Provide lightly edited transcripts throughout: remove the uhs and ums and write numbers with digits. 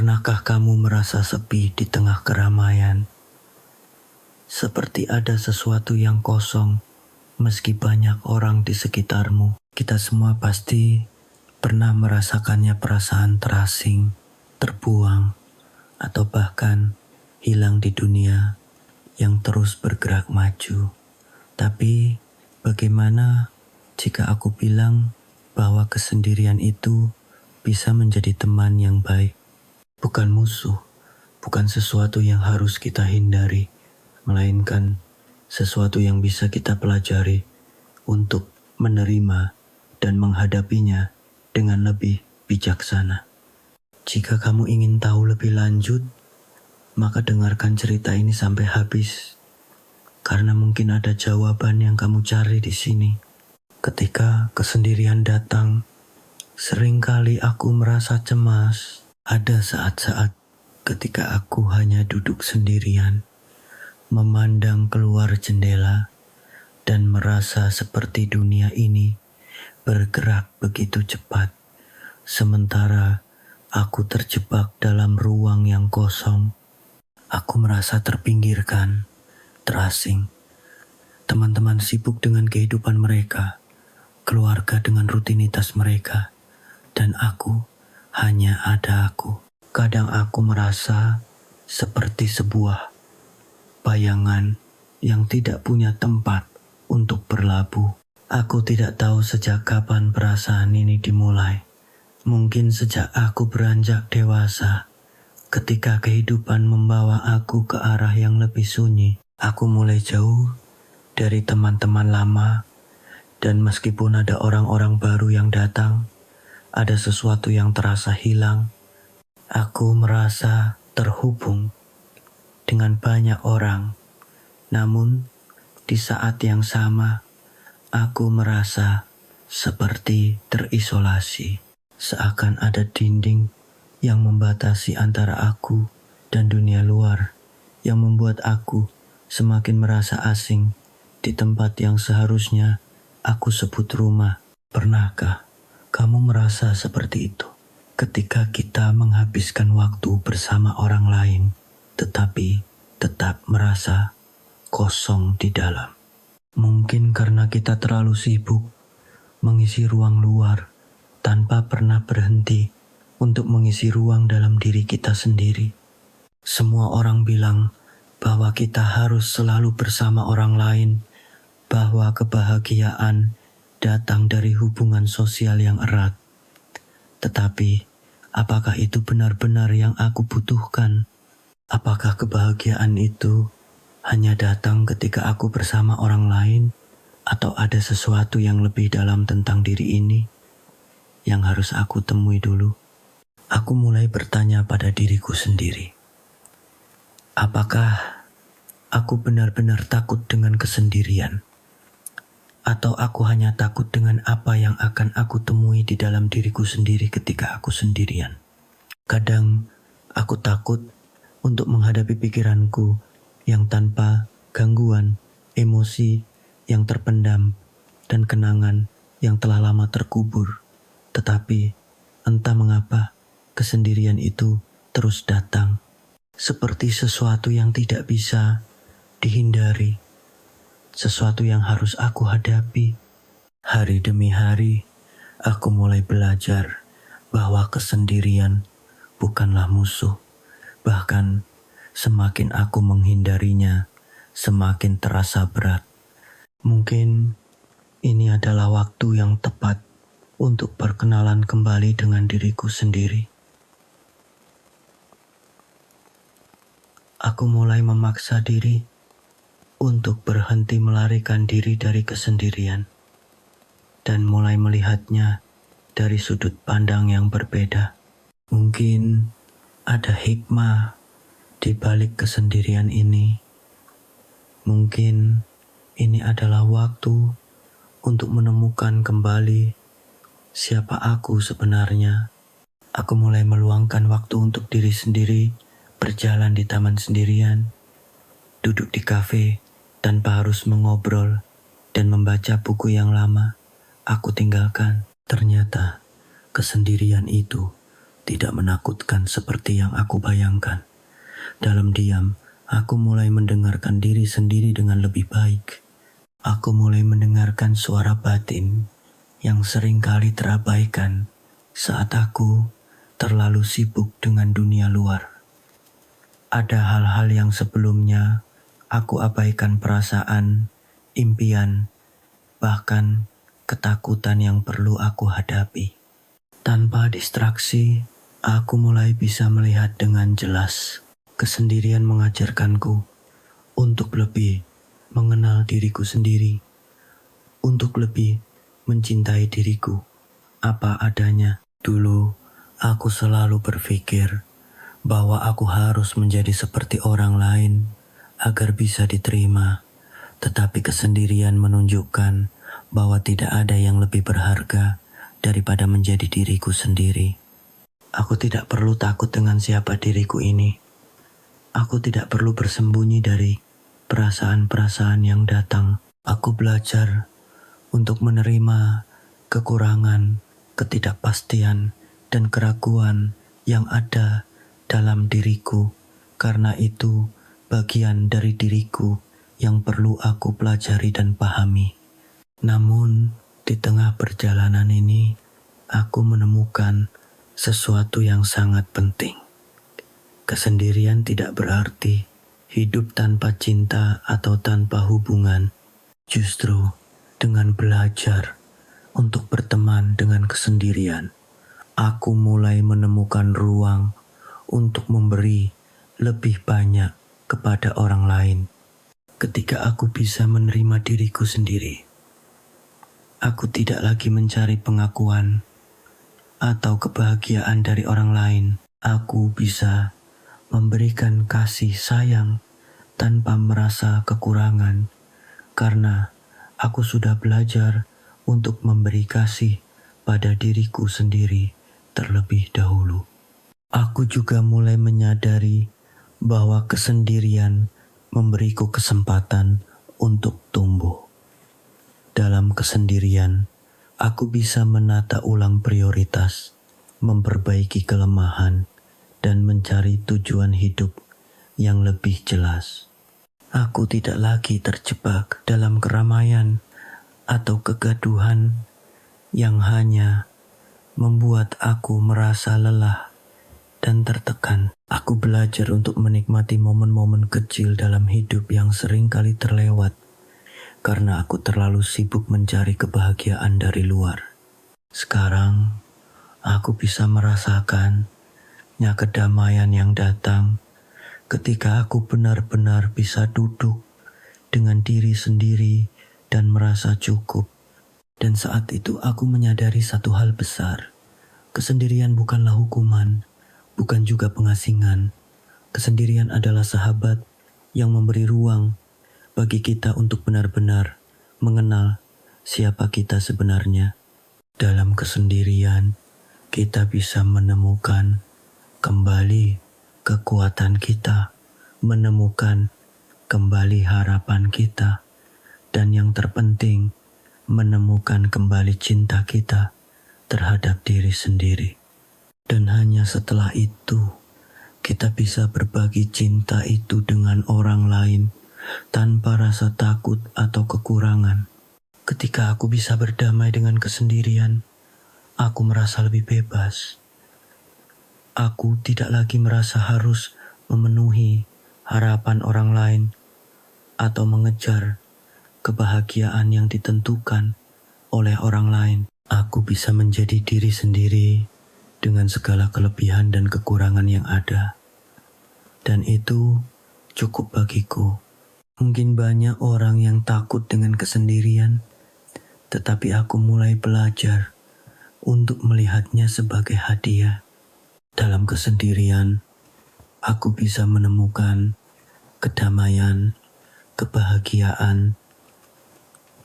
Pernahkah kamu merasa sepi di tengah keramaian? Seperti ada sesuatu yang kosong, meski banyak orang di sekitarmu. Kita semua pasti pernah merasakannya, perasaan terasing, terbuang, atau bahkan hilang di dunia yang terus bergerak maju. Tapi bagaimana jika aku bilang bahwa kesendirian itu bisa menjadi teman yang baik? Bukan musuh, bukan sesuatu yang harus kita hindari, melainkan sesuatu yang bisa kita pelajari untuk menerima dan menghadapinya dengan lebih bijaksana. Jika kamu ingin tahu lebih lanjut, maka dengarkan cerita ini sampai habis, karena mungkin ada jawaban yang kamu cari di sini. Ketika kesendirian datang, seringkali aku merasa cemas. Ada saat-saat ketika aku hanya duduk sendirian, memandang keluar jendela, dan merasa seperti dunia ini bergerak begitu cepat, sementara aku terjebak dalam ruang yang kosong. Aku merasa terpinggirkan, terasing. Teman-teman sibuk dengan kehidupan mereka, keluarga dengan rutinitas mereka, dan aku hanya ada aku. Kadang aku merasa seperti sebuah bayangan yang tidak punya tempat untuk berlabuh. Aku tidak tahu sejak kapan perasaan ini dimulai. Mungkin sejak aku beranjak dewasa, ketika kehidupan membawa aku ke arah yang lebih sunyi. Aku mulai jauh dari teman-teman lama, dan meskipun ada orang-orang baru yang datang, ada sesuatu yang terasa hilang. Aku merasa terhubung dengan banyak orang, namun di saat yang sama, aku merasa seperti terisolasi. Seakan ada dinding yang membatasi antara aku dan dunia luar, yang membuat aku semakin merasa asing di tempat yang seharusnya aku sebut rumah. Pernahkah kamu merasa seperti itu? Ketika kita menghabiskan waktu bersama orang lain, tetapi tetap merasa kosong di dalam. Mungkin karena kita terlalu sibuk mengisi ruang luar tanpa pernah berhenti untuk mengisi ruang dalam diri kita sendiri. Semua orang bilang bahwa kita harus selalu bersama orang lain, bahwa kebahagiaan datang dari hubungan sosial yang erat. Tetapi, apakah itu benar-benar yang aku butuhkan? Apakah kebahagiaan itu hanya datang ketika aku bersama orang lain? Atau ada sesuatu yang lebih dalam tentang diri ini yang harus aku temui dulu? Aku mulai bertanya pada diriku sendiri. Apakah aku benar-benar takut dengan kesendirian? Atau aku hanya takut dengan apa yang akan aku temui di dalam diriku sendiri ketika aku sendirian? Kadang aku takut untuk menghadapi pikiranku yang tanpa gangguan, emosi yang terpendam, dan kenangan yang telah lama terkubur. Tetapi entah mengapa kesendirian itu terus datang, seperti sesuatu yang tidak bisa dihindari, sesuatu yang harus aku hadapi. Hari demi hari, aku mulai belajar bahwa kesendirian bukanlah musuh. Bahkan semakin aku menghindarinya, semakin terasa berat. Mungkin ini adalah waktu yang tepat untuk berkenalan kembali dengan diriku sendiri. Aku mulai memaksa diri untuk berhenti melarikan diri dari kesendirian dan mulai melihatnya dari sudut pandang yang berbeda. Mungkin ada hikmah di balik kesendirian ini. Mungkin ini adalah waktu untuk menemukan kembali siapa aku sebenarnya. Aku mulai meluangkan waktu untuk diri sendiri, berjalan di taman sendirian, duduk di kafe tanpa harus mengobrol, dan membaca buku yang lama aku tinggalkan. Ternyata kesendirian itu tidak menakutkan seperti yang aku bayangkan. Dalam diam, aku mulai mendengarkan diri sendiri dengan lebih baik. Aku mulai mendengarkan suara batin yang seringkali terabaikan saat aku terlalu sibuk dengan dunia luar. Ada hal-hal yang sebelumnya aku abaikan, perasaan, impian, bahkan ketakutan yang perlu aku hadapi. Tanpa distraksi, aku mulai bisa melihat dengan jelas. Kesendirian mengajarkanku untuk lebih mengenal diriku sendiri, untuk lebih mencintai diriku apa adanya. Dulu, aku selalu berpikir bahwa aku harus menjadi seperti orang lain agar bisa diterima, tetapi kesendirian menunjukkan bahwa tidak ada yang lebih berharga daripada menjadi diriku sendiri. Aku tidak perlu takut dengan siapa diriku ini. Aku tidak perlu bersembunyi dari perasaan-perasaan yang datang. Aku belajar untuk menerima kekurangan, ketidakpastian, dan keraguan yang ada dalam diriku. Karena itu bagian dari diriku yang perlu aku pelajari dan pahami. Namun, di tengah perjalanan ini, aku menemukan sesuatu yang sangat penting. Kesendirian tidak berarti hidup tanpa cinta atau tanpa hubungan. Justru dengan belajar untuk berteman dengan kesendirian, aku mulai menemukan ruang untuk memberi lebih banyak kepada orang lain. Ketika aku bisa menerima diriku sendiri, aku tidak lagi mencari pengakuan atau kebahagiaan dari orang lain. Aku bisa memberikan kasih sayang tanpa merasa kekurangan, karena aku sudah belajar untuk memberi kasih pada diriku sendiri terlebih dahulu. Aku juga mulai menyadari bahwa kesendirian memberiku kesempatan untuk tumbuh. Dalam kesendirian, aku bisa menata ulang prioritas, memperbaiki kelemahan, dan mencari tujuan hidup yang lebih jelas. Aku tidak lagi terjebak dalam keramaian atau kegaduhan yang hanya membuat aku merasa lelah dan tertekan. Aku belajar untuk menikmati momen-momen kecil dalam hidup yang seringkali terlewat karena aku terlalu sibuk mencari kebahagiaan dari luar. Sekarang, aku bisa merasakan kedamaian yang datang ketika aku benar-benar bisa duduk dengan diri sendiri dan merasa cukup. Dan saat itu aku menyadari satu hal besar. Kesendirian bukanlah hukuman, bukan juga pengasingan. Kesendirian adalah sahabat yang memberi ruang bagi kita untuk benar-benar mengenal siapa kita sebenarnya. Dalam kesendirian, kita bisa menemukan kembali kekuatan kita, menemukan kembali harapan kita, dan yang terpenting, menemukan kembali cinta kita terhadap diri sendiri. Dan hanya setelah itu, kita bisa berbagi cinta itu dengan orang lain tanpa rasa takut atau kekurangan. Ketika aku bisa berdamai dengan kesendirian, aku merasa lebih bebas. Aku tidak lagi merasa harus memenuhi harapan orang lain atau mengejar kebahagiaan yang ditentukan oleh orang lain. Aku bisa menjadi diri sendiri dengan segala kelebihan dan kekurangan yang ada. Dan itu cukup bagiku. Mungkin banyak orang yang takut dengan kesendirian, tetapi aku mulai belajar untuk melihatnya sebagai hadiah. Dalam kesendirian, aku bisa menemukan kedamaian, kebahagiaan,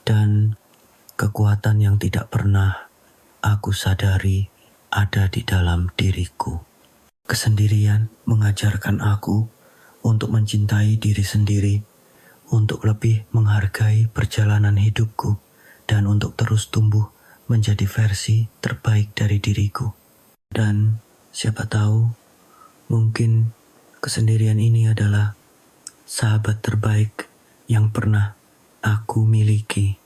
dan kekuatan yang tidak pernah aku sadari ada di dalam diriku. Kesendirian mengajarkan aku untuk mencintai diri sendiri, untuk lebih menghargai perjalanan hidupku, dan untuk terus tumbuh menjadi versi terbaik dari diriku. Dan Siapa tahu, mungkin kesendirian ini adalah sahabat terbaik yang pernah aku miliki.